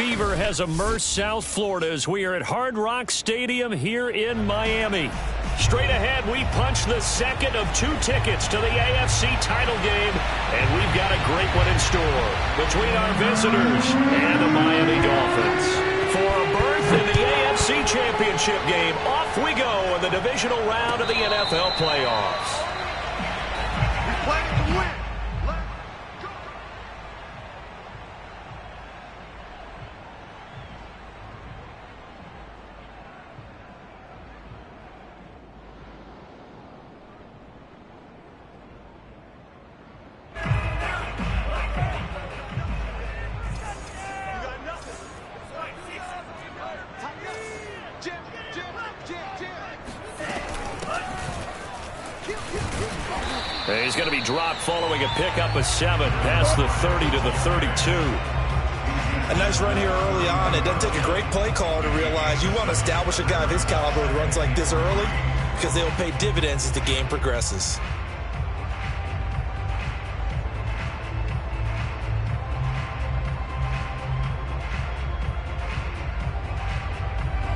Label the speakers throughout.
Speaker 1: fever has immersed South Florida as we are at Hard Rock Stadium here in Miami. Straight ahead, we punch the second of 2 tickets to the AFC title game, and we've got a great one in store between our visitors and the Miami Dolphins. For a berth in the AFC Championship game, off we go in the divisional round of the NFL playoffs.
Speaker 2: We play to win.
Speaker 1: He's going to be dropped following a pickup of 7 past the 30 to the 32.
Speaker 3: A nice run here early on. It doesn't take a great play caller to realize you want to establish a guy of his caliber who runs like this early because they will pay dividends as the game progresses.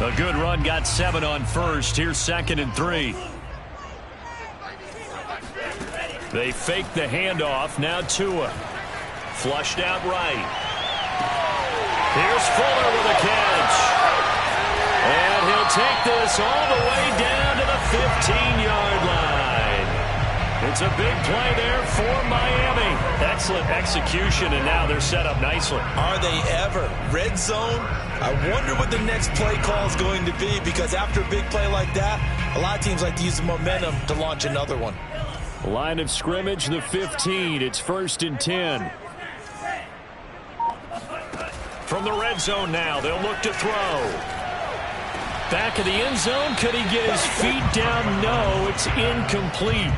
Speaker 1: A good run got 7 on first. Here's 2nd and 3. They fake the handoff. Now Tua. Flushed out right. Here's Fuller with a catch. And he'll take this all the way down to the 15-yard line. It's a big play there for Miami. Excellent execution, and now they're set up nicely.
Speaker 3: Are they ever? Red zone? I wonder what the next play call is going to be, because after a big play like that, a lot of teams like to use the momentum to launch another one.
Speaker 1: Line of scrimmage, the 15. It's 1st and 10. From the red zone now, they'll look to throw. Back of the end zone. Could he get his feet down? No, it's incomplete.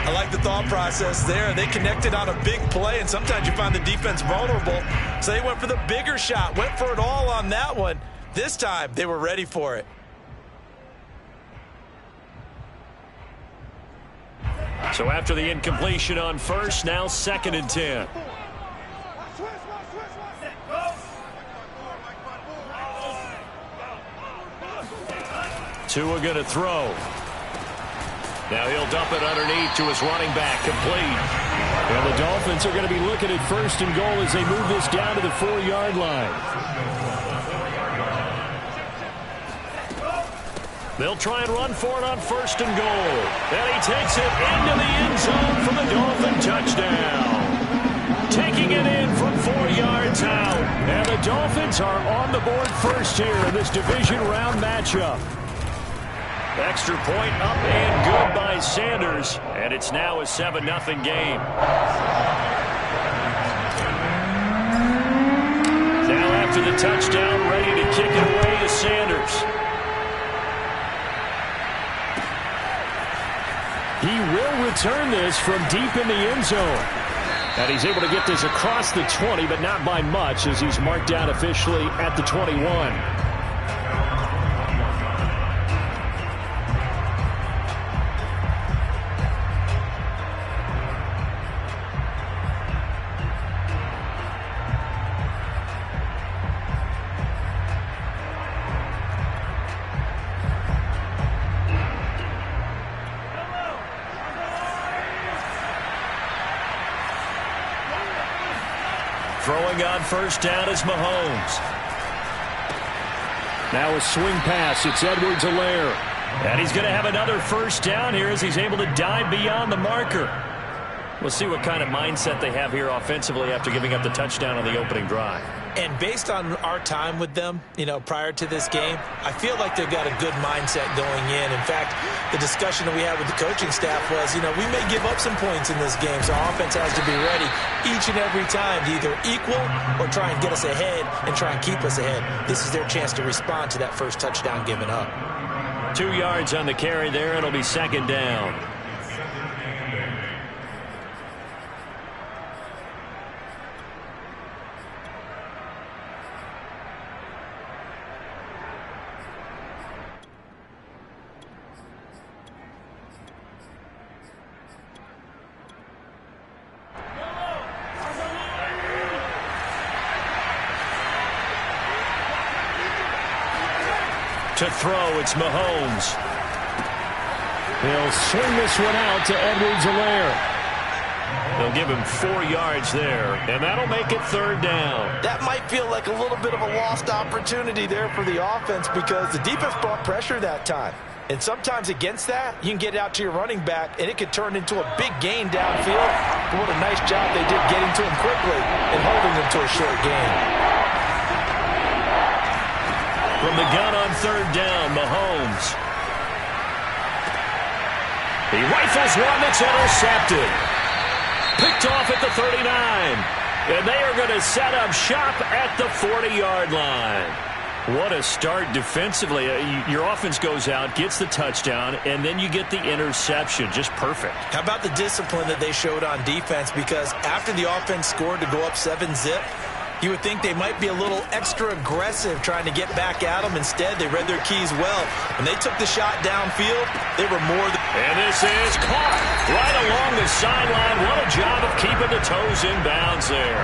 Speaker 3: I like the thought process there. They connected on a big play, and sometimes you find the defense vulnerable. So they went for the bigger shot, went for it all on that one. This time, they were ready for it.
Speaker 1: So after the incompletion on first, now 2nd and 10. Tua going to throw. Now he'll dump it underneath to his running back, complete. Well, the Dolphins are going to be looking at 1st and goal as they move this down to the 4-yard line. They'll try and run for it on 1st and goal. And he takes it into the end zone for the Dolphin touchdown. Taking it in from 4 yards out. And the Dolphins are on the board first here in this division round matchup. Extra point up and good by Sanders. And it's now a 7-0 game. Now after the touchdown, ready to kick it away is Sanders. He will return this from deep in the end zone. And he's able to get this across the 20, but not by much, as he's marked down officially at the 21. Throwing on 1st down is Mahomes. Now a swing pass. It's Edwards-Helaire. And he's going to have another 1st down here as he's able to dive beyond the marker. We'll see what kind of mindset they have here offensively after giving up the touchdown on the opening drive.
Speaker 3: And based on our time with them, prior to this game, I feel like they've got a good mindset going in. In fact, the discussion that we had with the coaching staff was, we may give up some points in this game, so our offense has to be ready each and every time to either equal or try and get us ahead and try and keep us ahead. This is their chance to respond to that first touchdown given up.
Speaker 1: 2 yards on the carry there. It'll be 2nd down. To throw, it's Mahomes. He'll swing this one out to Edwards-Helaire. They'll give him 4 yards there, and that'll make it 3rd down.
Speaker 3: That might feel like a little bit of a lost opportunity there for the offense because the defense brought pressure that time. And sometimes against that, you can get out to your running back, and it could turn into a big gain downfield. But what a nice job they did getting to him quickly and holding him to a short gain.
Speaker 1: From the gun on 3rd down, Mahomes. He rifles one that's intercepted. Picked off at the 39. And they are going to set up shop at the 40-yard line. What a start defensively. Your offense goes out, gets the touchdown, and then you get the interception. Just perfect.
Speaker 3: How about the discipline that they showed on defense? Because after the offense scored to go up 7-zip, you would think they might be a little extra aggressive trying to get back at them. Instead, they read their keys well. When they took the shot downfield, they were more than...
Speaker 1: And this is caught right along the sideline. What a job of keeping the toes in bounds there.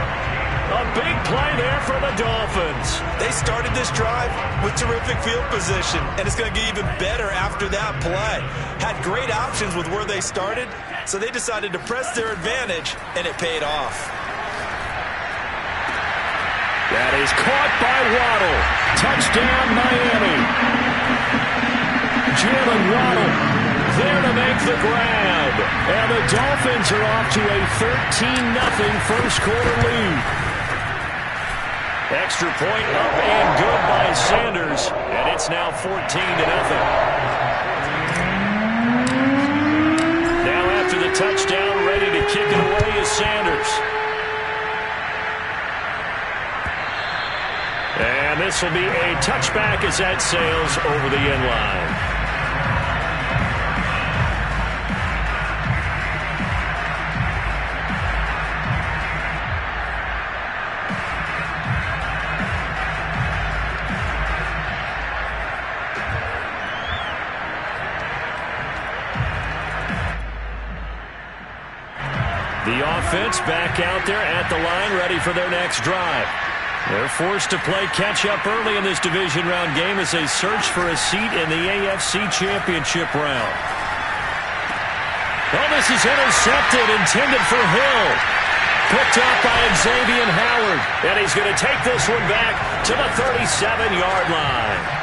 Speaker 1: A big play there for the Dolphins.
Speaker 3: They started this drive with terrific field position, and it's going to get even better after that play. Had great options with where they started, so they decided to press their advantage, and it paid off.
Speaker 1: That is caught by Waddle. Touchdown, Miami. Jalen Waddle there to make the grab. And the Dolphins are off to a 13-0 first-quarter lead. Extra point up and good by Sanders. And it's now 14-0. Now after the touchdown, ready to kick it away is Sanders. And this will be a touchback as that sails over the end line. The offense back out there at the line, ready for their next drive. They're forced to play catch-up early in this division round game as they search for a seat in the AFC Championship round. Oh, this is intercepted, intended for Hill. Picked up by Xavier Howard. And he's going to take this one back to the 37-yard line.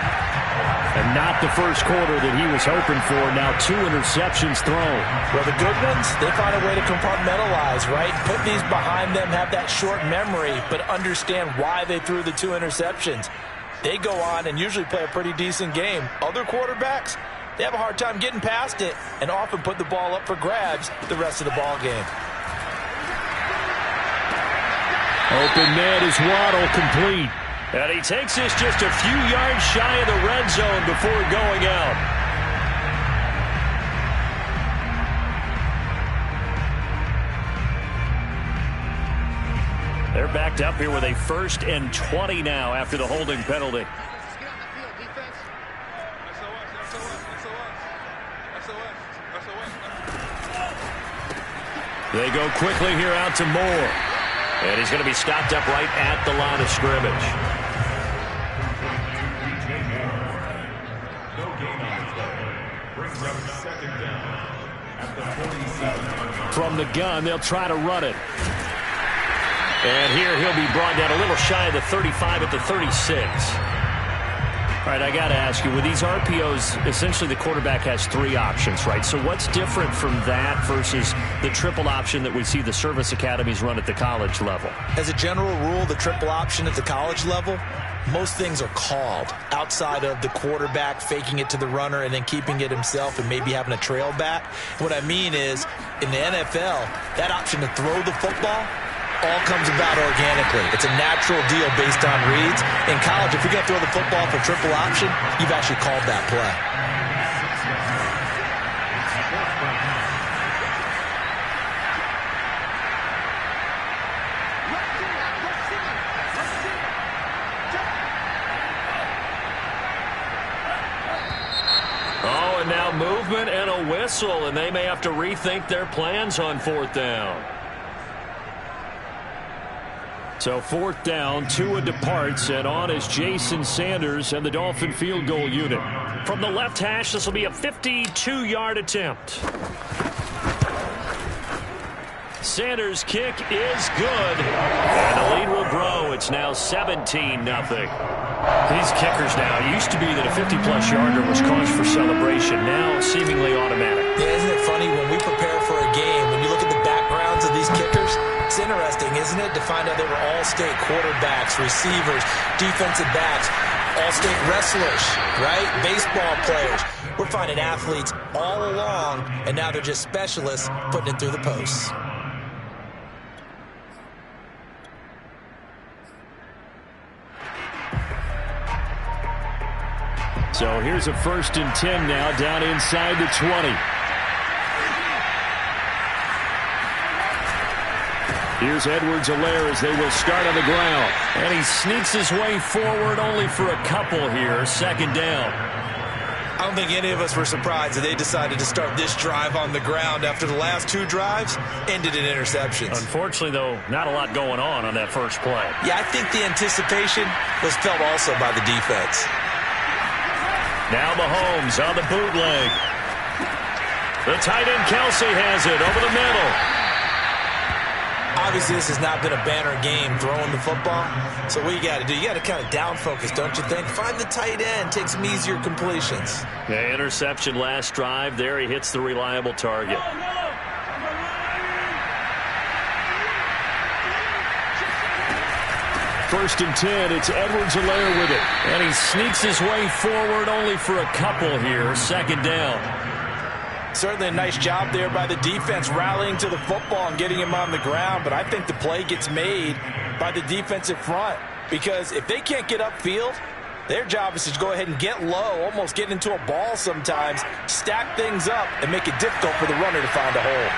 Speaker 1: And not the first quarter that he was hoping for. Now 2 interceptions thrown.
Speaker 3: Well, the good ones, they find a way to compartmentalize, right? Put these behind them, have that short memory, but understand why they threw the 2 interceptions. They go on and usually play a pretty decent game. Other quarterbacks, they have a hard time getting past it and often put the ball up for grabs the rest of the ball game.
Speaker 1: Open man is Waddle, complete. And he takes this just a few yards shy of the red zone before going out. They're backed up here with a 1st and 20 now after the holding penalty. They go quickly here out to Moore. And he's going to be stopped up right at the line of scrimmage. From the gun, they'll try to run it. And here he'll be brought down a little shy of the 35 at the 36. All right, I got to ask you, with these RPOs, essentially the quarterback has 3 options, right? So what's different from that versus the triple option that we see the service academies run at the college level?
Speaker 3: As a general rule, the triple option at the college level, most things are called outside of the quarterback faking it to the runner and then keeping it himself and maybe having a trail back. What I mean is, in the NFL, that option to throw the football all comes about organically. It's a natural deal based on reads. In college, if you're going to throw the football for triple option, you've actually called that play.
Speaker 1: Oh, and now movement and a whistle, and they may have to rethink their plans on 4th down. So 4th down, Tua departs, and on is Jason Sanders and the Dolphin field goal unit. From the left hash, this will be a 52-yard attempt. Sanders' kick is good, and the lead will grow. It's now 17-0. These kickers now, it used to be that a 50-plus yarder was cause for celebration, now seemingly automatic.
Speaker 3: Yeah, isn't it funny when we prepare for a game, when you look at the backgrounds of these kickers, it's interesting, isn't it, to find out they were all-state quarterbacks, receivers, defensive backs, all-state wrestlers, right? Baseball players. We're finding athletes all along, and now they're just specialists putting it through the posts.
Speaker 1: So here's a 1st and 10 now, down inside the 20. Here's Edwards-Helaire as they will start on the ground. And he sneaks his way forward only for a couple here. 2nd down.
Speaker 3: I don't think any of us were surprised that they decided to start this drive on the ground after the last 2 drives ended in interceptions.
Speaker 1: Unfortunately, though, not a lot going on that first play.
Speaker 3: Yeah, I think the anticipation was felt also by the defense.
Speaker 1: Now Mahomes on the bootleg. The tight end Kelsey has it over the middle.
Speaker 3: Obviously, this has not been a banner game throwing the football. So what you got to do, you got to kind of down focus, don't you think? Find the tight end, take some easier completions.
Speaker 1: Yeah, interception last drive. There he hits the reliable target. First and 10, it's Edwards-Helaire with it. And he sneaks his way forward only for a couple here. 2nd down.
Speaker 3: Certainly a nice job there by the defense rallying to the football and getting him on the ground. But I think the play gets made by the defensive front. Because if they can't get upfield, their job is to go ahead and get low, almost get into a ball sometimes, stack things up, and make it difficult for the runner to find a hole.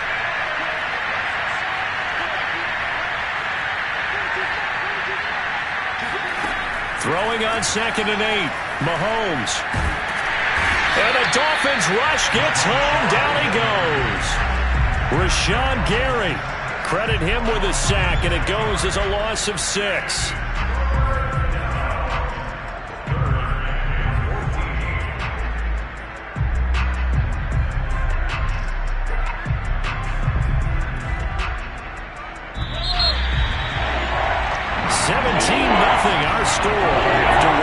Speaker 1: Throwing on 2nd and 8. Mahomes. And the Dolphins rush gets home. Down he goes. Rashawn Gary. Credit him with a sack, and it goes as a loss of 6. Our score after 1.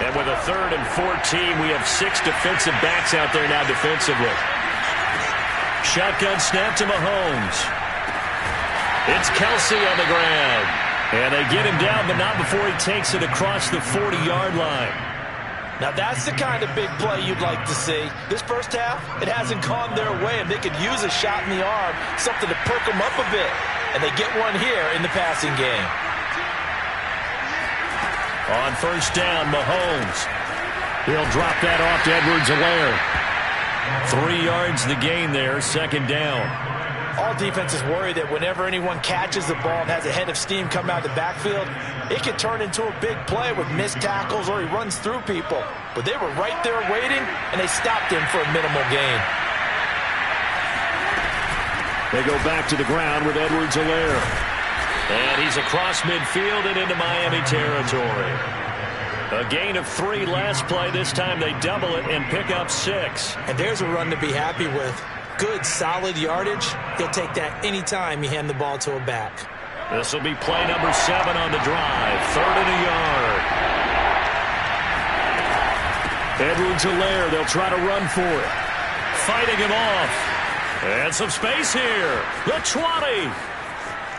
Speaker 1: And with a 3rd and 14, we have 6 defensive backs out there now defensively. Shotgun snap to Mahomes. It's Kelsey on the ground. And they get him down, but not before he takes it across the 40-yard line.
Speaker 3: Now that's the kind of big play you'd like to see. This first half, it hasn't gone their way, and they could use a shot in the arm, something to perk them up a bit. And they get one here in the passing game.
Speaker 1: On 1st down, Mahomes. He'll drop that off to Edwards-Helaire. 3 yards the gain there, 2nd down.
Speaker 3: All defenses worry that whenever anyone catches the ball and has a head of steam come out of the backfield, it could turn into a big play with missed tackles or he runs through people. But they were right there waiting, and they stopped him for a minimal gain.
Speaker 1: They go back to the ground with Edwards-Helaire. And he's across midfield and into Miami territory. A gain of 3 last play. This time they double it and pick up 6.
Speaker 3: And there's a run to be happy with. Good, solid yardage. He'll take that anytime you hand the ball to a back.
Speaker 1: This will be play number 7 on the drive. 3rd and a yard. Edwards-Helaire, they'll try to run for it. Fighting him off. And some space here. The 20.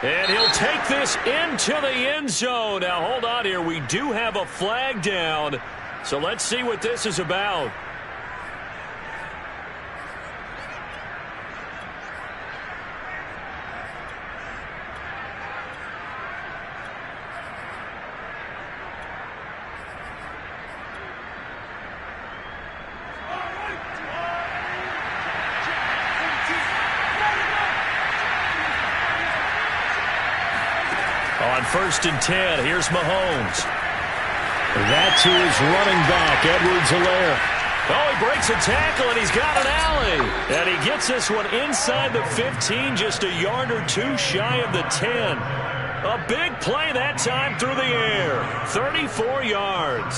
Speaker 1: And he'll take this into the end zone. Now, hold on here. We do have a flag down. So let's see what this is about. On 1st and 10, here's Mahomes. That to his running back, Edwards-Helaire. Oh, he breaks a tackle, and he's got an alley. And he gets this one inside the 15, just a yard or two shy of the 10. A big play that time through the air. 34 yards.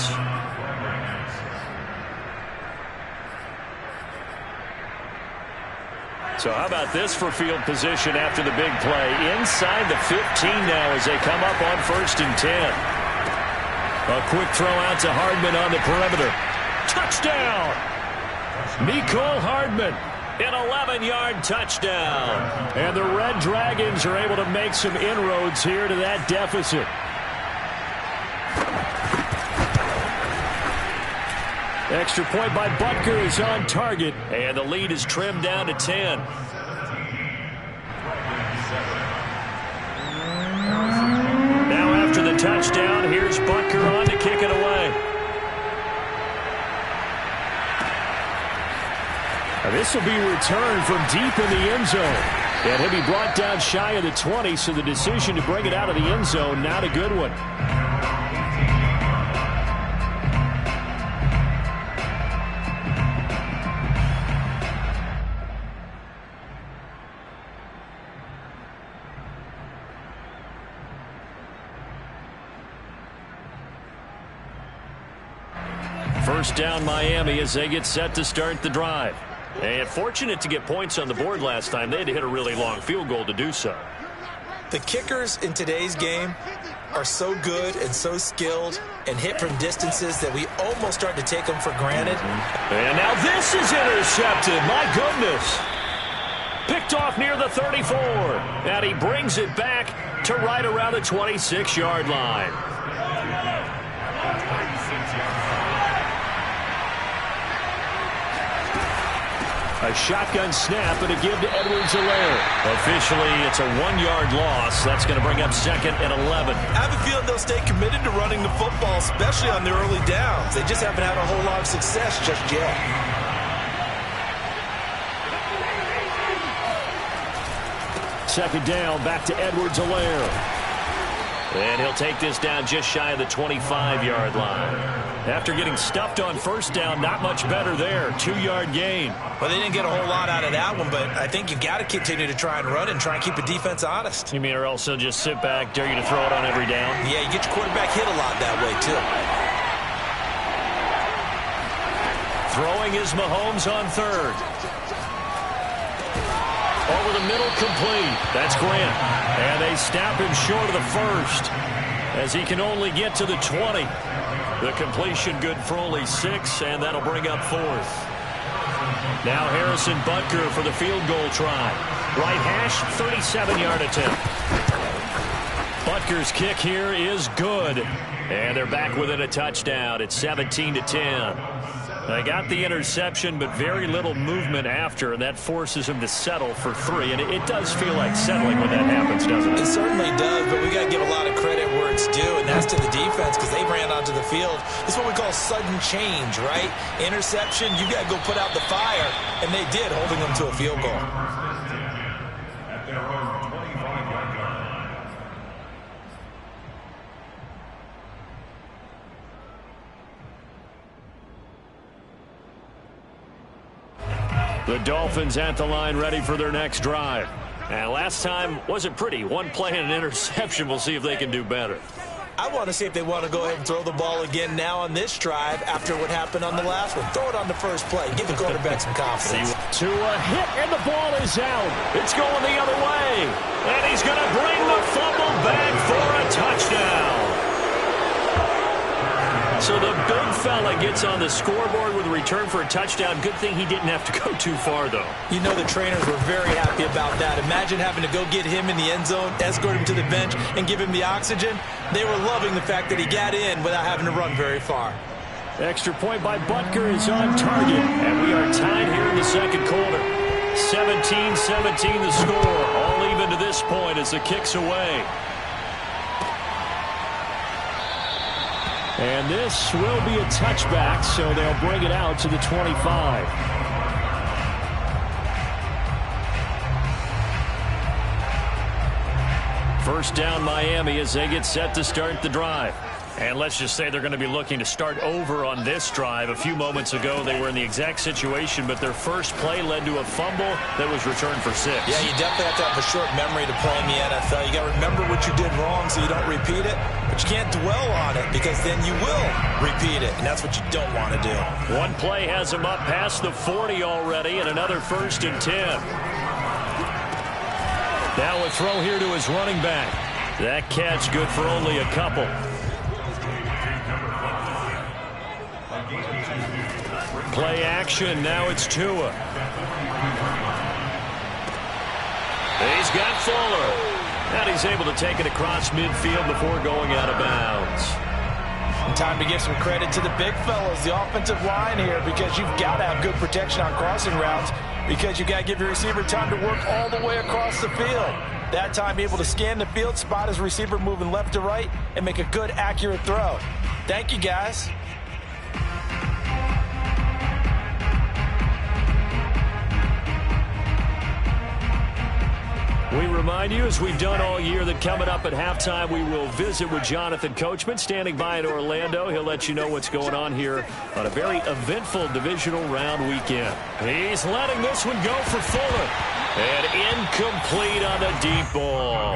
Speaker 1: So how about this for field position after the big play? Inside the 15 now as they come up on 1st and 10. A quick throw out to Hardman on the perimeter. Touchdown! Mecole Hardman, an 11-yard touchdown. And the Red Dragons are able to make some inroads here to that deficit. Extra point by Butker is on target, and the lead is trimmed down to 10. Now after the touchdown, here's Butker on to kick it away. Now this will be returned from deep in the end zone. And he'll be brought down shy of the 20, so the decision to bring it out of the end zone, not a good one. First down Miami as they get set to start the drive. And fortunate to get points on the board last time. They had to hit a really long field goal to do so.
Speaker 3: The kickers in today's game are so good and so skilled and hit from distances that we almost start to take them for granted.
Speaker 1: And now this is intercepted. My goodness. Picked off near the 34. And he brings it back to right around the 26-yard line. A shotgun snap and a give to Edwards-Helaire. Officially, it's a 1-yard loss. That's going to bring up 2nd and 11.
Speaker 3: I have a feeling they'll stay committed to running the football, especially on their early downs. They just haven't had a whole lot of success just yet.
Speaker 1: Second down, back to Edwards-Helaire. And he'll take this down just shy of the 25-yard line. After getting stuffed on first down, not much better there. 2-yard gain.
Speaker 3: Well, they didn't get a whole lot out of that one, but I think you've got to continue to try and run and try and keep the defense honest.
Speaker 1: You mean, or else they'll just sit back, dare you to throw it on every down?
Speaker 3: Yeah, you get your quarterback hit a lot that way, too.
Speaker 1: Throwing is Mahomes on 3rd. Over the middle, complete. That's Grant. And they snap him short of the 1st as he can only get to the 20. The completion good for only 6, and that'll bring up 4th. Now Harrison Butker for the field goal try. Right hash, 37-yard attempt. Butker's kick here is good. And they're back within a touchdown. It's 17-10. They got the interception, but very little movement after, and that forces him to settle for 3. And it does feel like settling when that happens, doesn't it?
Speaker 3: It certainly does, but we got to give a lot of credit where it's due, and that's to the defense because they ran onto the field. It's what we call sudden change, right? Interception, you got to go put out the fire, and they did, holding them to a field goal.
Speaker 1: The Dolphins at the line ready for their next drive. And last time wasn't pretty. 1 play and an interception. We'll see if they can do better.
Speaker 3: I want to see if they want to go ahead and throw the ball again now on this drive after what happened on the last one. Throw it on the first play. Give the quarterback some confidence.
Speaker 1: To a hit, and the ball is out. It's going the other way. And he's going to bring the fumble back for a touchdown. So the big fella gets on the scoreboard with a return for a touchdown. Good thing he didn't have to go too far, though.
Speaker 3: You know the trainers were very happy about that. Imagine having to go get him in the end zone, escort him to the bench, and give him the oxygen. They were loving the fact that he got in without having to run very far.
Speaker 1: Extra point by Butker is on target. And we are tied here in the second quarter. 17-17 the score. All even to this point as the kick's away. And this will be a touchback, so they'll bring it out to the 25. First down Miami as they get set to start the drive. And let's just say they're going to be looking to start over on this drive. A few moments ago, they were in the exact situation, but their first play led to a fumble that was returned for 6.
Speaker 3: Yeah, you definitely have to have a short memory to play in the NFL. You got to remember what you did wrong so you don't repeat it, but you can't dwell on it because then you will repeat it, and that's what you don't want to do.
Speaker 1: One play has him up past the 40 already, and another 1st and 10. Now a throw here to his running back. That catch good for only a couple. Play action. Now it's Tua. He's got Fuller. And he's able to take it across midfield before going out of bounds.
Speaker 3: And time to give some credit to the big fellas, the offensive line here, because you've got to have good protection on crossing routes because you've got to give your receiver time to work all the way across the field. That time, be able to scan the field, spot his receiver moving left to right, and make a good, accurate throw. Thank you, guys.
Speaker 1: We remind you, as we've done all year, that coming up at halftime, we will visit with Jonathan Coachman, standing by in Orlando. He'll let you know what's going on here on a very eventful divisional round weekend. He's letting this one go for Fuller. And incomplete on the deep ball.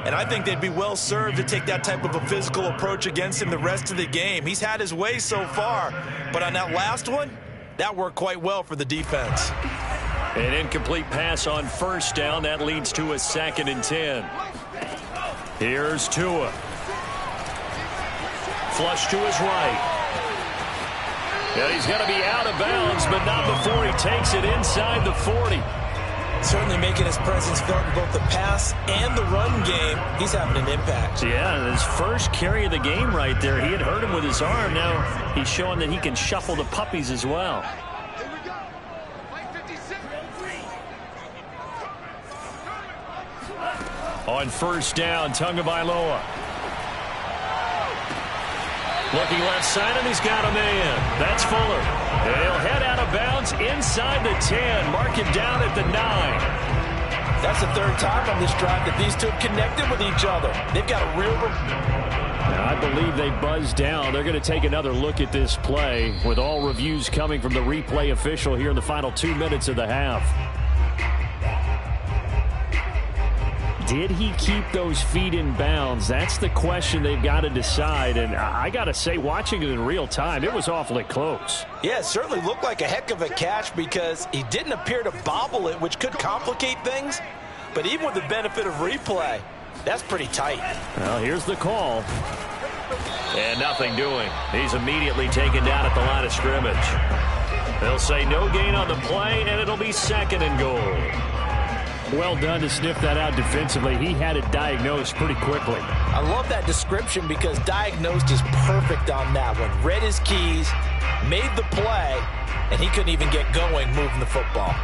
Speaker 3: And I think they'd be well served to take that type of a physical approach against him the rest of the game. He's had his way so far, but on that last one, that worked quite well for the defense.
Speaker 1: An incomplete pass on 1st down. That leads to a 2nd and 10. Here's Tua. Flush to his right. And he's going to be out of bounds, but not before he takes it inside the 40.
Speaker 3: Certainly making his presence felt in both the pass and the run game. He's having an impact.
Speaker 1: Yeah, his first carry of the game right there. He had hurt him with his arm. Now he's showing that he can shuffle the puppies as well. On 1st down, Tagovailoa. Looking left side, and he's got a man. That's Fuller. And he'll head out of bounds inside the 10. Mark him down at the 9.
Speaker 3: That's the 3rd time on this drive that these two have connected with each other. They've got a real...
Speaker 1: Now, I believe they buzzed down. They're going to take another look at this play with all reviews coming from the replay official here in the final 2 minutes of the half. Did he keep those feet in bounds? That's the question they've got to decide. And I got to say, watching it in real time, it was awfully close.
Speaker 3: Yeah, it certainly looked like a heck of a catch because he didn't appear to bobble it, which could complicate things. But even with the benefit of replay, that's pretty tight.
Speaker 1: Well, here's the call. And nothing doing. He's immediately taken down at the line of scrimmage. They'll say no gain on the play, and it'll be 2nd and goal. Well done to sniff that out defensively. He had it diagnosed pretty quickly.
Speaker 3: I love that description because diagnosed is perfect on that one. Read his keys, made the play, and he couldn't even get going moving the football.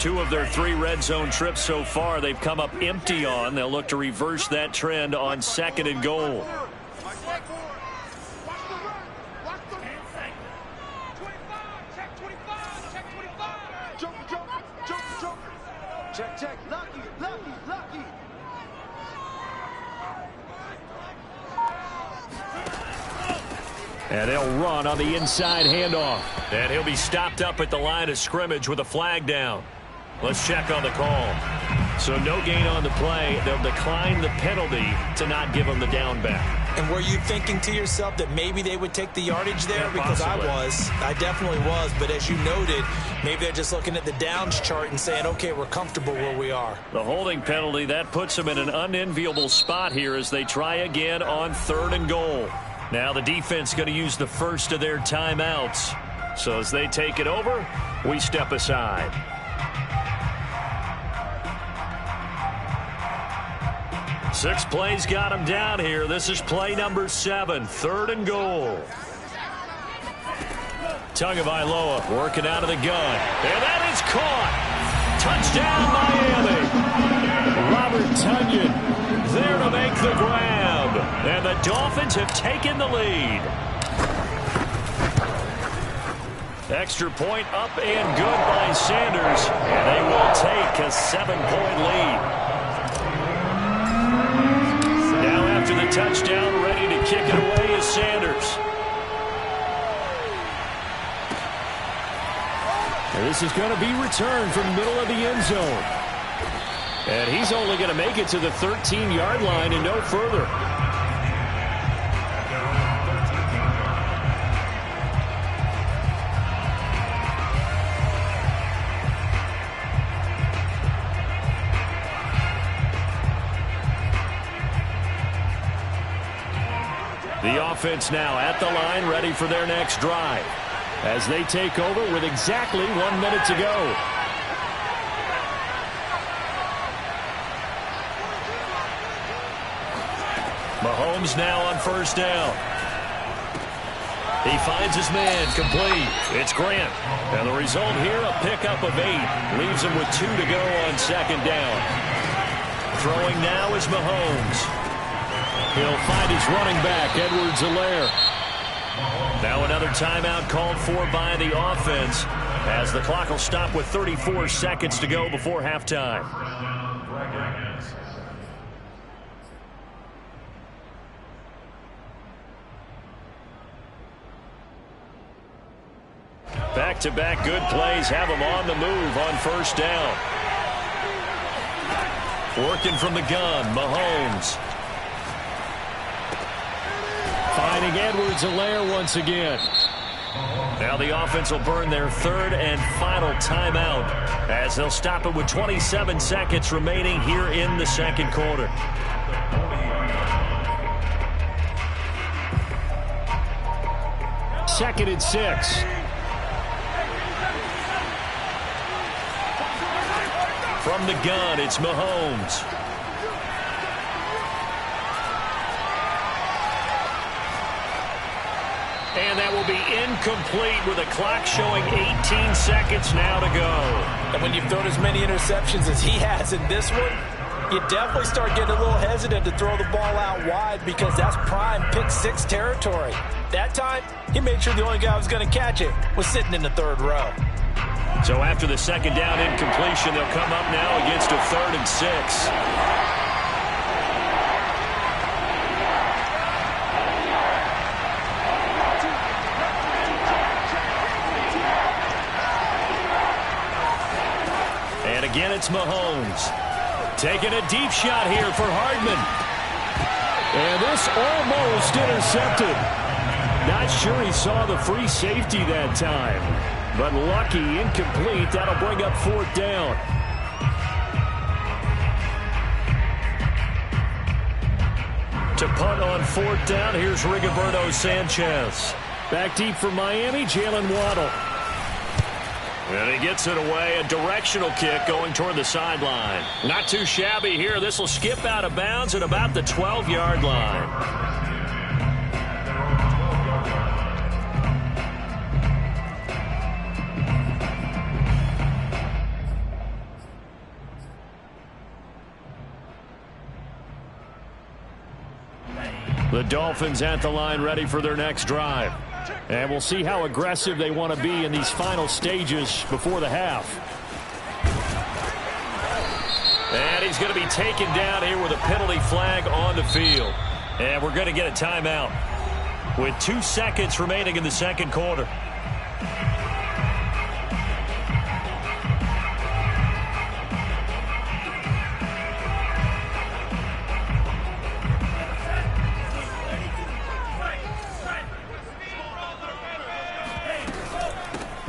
Speaker 1: 2 of their 3 red zone trips so far they've come up empty on. They'll look to reverse that trend on 2nd and goal.
Speaker 2: Check, lucky.
Speaker 1: And they'll run on the inside handoff. And he'll be stopped up at the line of scrimmage with a flag down. Let's check on the call. So no gain on the play. They'll decline the penalty to not give him the down back.
Speaker 3: And were you thinking to yourself that maybe they would take the yardage there?
Speaker 1: Yeah,
Speaker 3: because
Speaker 1: possibly.
Speaker 3: I definitely was. But as you noted, maybe they're just looking at the downs chart and saying, okay, we're comfortable where we are.
Speaker 1: The holding penalty, that puts them in an unenviable spot here as they try again on 3rd and goal. Now the defense going to use the first of their timeouts. So as they take it over, we step aside. Six plays got him down here. This is play number 7, 3rd and goal. Tagovailoa working out of the gun. And that is caught. Touchdown, Miami. Robert Tonyan there to make the grab. And the Dolphins have taken the lead. Extra point up and good by Sanders. And they will take a 7-point lead. Now after the touchdown, ready to kick it away with Sanders.
Speaker 4: And this is going to be returned from the middle of the end zone.
Speaker 1: And he's only going to make it to the 13-yard line and no further. The offense now at the line, ready for their next drive, as they take over with exactly 1 minute to go. Mahomes now on first down. He finds his man, complete. It's Grant. And the result here, a pickup of 8. Leaves him with 2 to go on second down. Throwing now is Mahomes. He'll find his running back, Edwards-Helaire. Now another timeout called for by the offense, as the clock will stop with 34 seconds to go before halftime. Back-to-back good plays have him on the move on first down. Working from the gun, Mahomes. Finding Edwards-Helaire once again. Now the offense will burn their third and final timeout, as they'll stop it with 27 seconds remaining here in the second quarter. Second and 6. From the gun, it's Mahomes. And that will be incomplete with a clock showing 18 seconds now to go.
Speaker 3: And when you've thrown as many interceptions as he has in this one, you definitely start getting a little hesitant to throw the ball out wide, because that's prime pick-6 territory. That time, he made sure the only guy who was going to catch it was sitting in the third row.
Speaker 1: So after the second down incompletion, they'll come up now against a 3rd and 6. And again, it's Mahomes. Taking a deep shot here for Hardman.
Speaker 4: And this almost intercepted. Not sure he saw the free safety that time. But lucky, incomplete. That'll bring up 4th down.
Speaker 1: To punt on 4th down, here's Rigoberto Sanchez.
Speaker 4: Back deep for Miami, Jalen Waddle.
Speaker 1: And he gets it away. A directional kick going toward the sideline. Not too shabby here. This will skip out of bounds at about the 12-yard line. The Dolphins at the line, ready for their next drive.
Speaker 4: And we'll see how aggressive they want to be in these final stages before the half.
Speaker 1: And he's going to be taken down here with a penalty flag on the field. And we're going to get a timeout with 2 seconds remaining in the second quarter.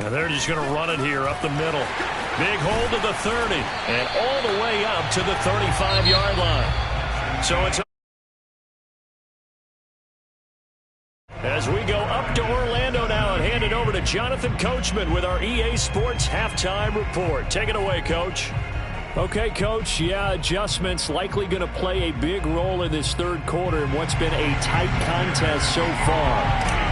Speaker 1: And they're just going to run it here up the middle. Big hold to the 30 and all the way up to the 35-yard line. So it's as we go up to Orlando now and hand it over to Jonathan Coachman with our EA Sports halftime report. Take it away, Coach.
Speaker 4: Okay, Coach. Yeah, adjustments likely going to play a big role in this third quarter in what's been a tight contest so far.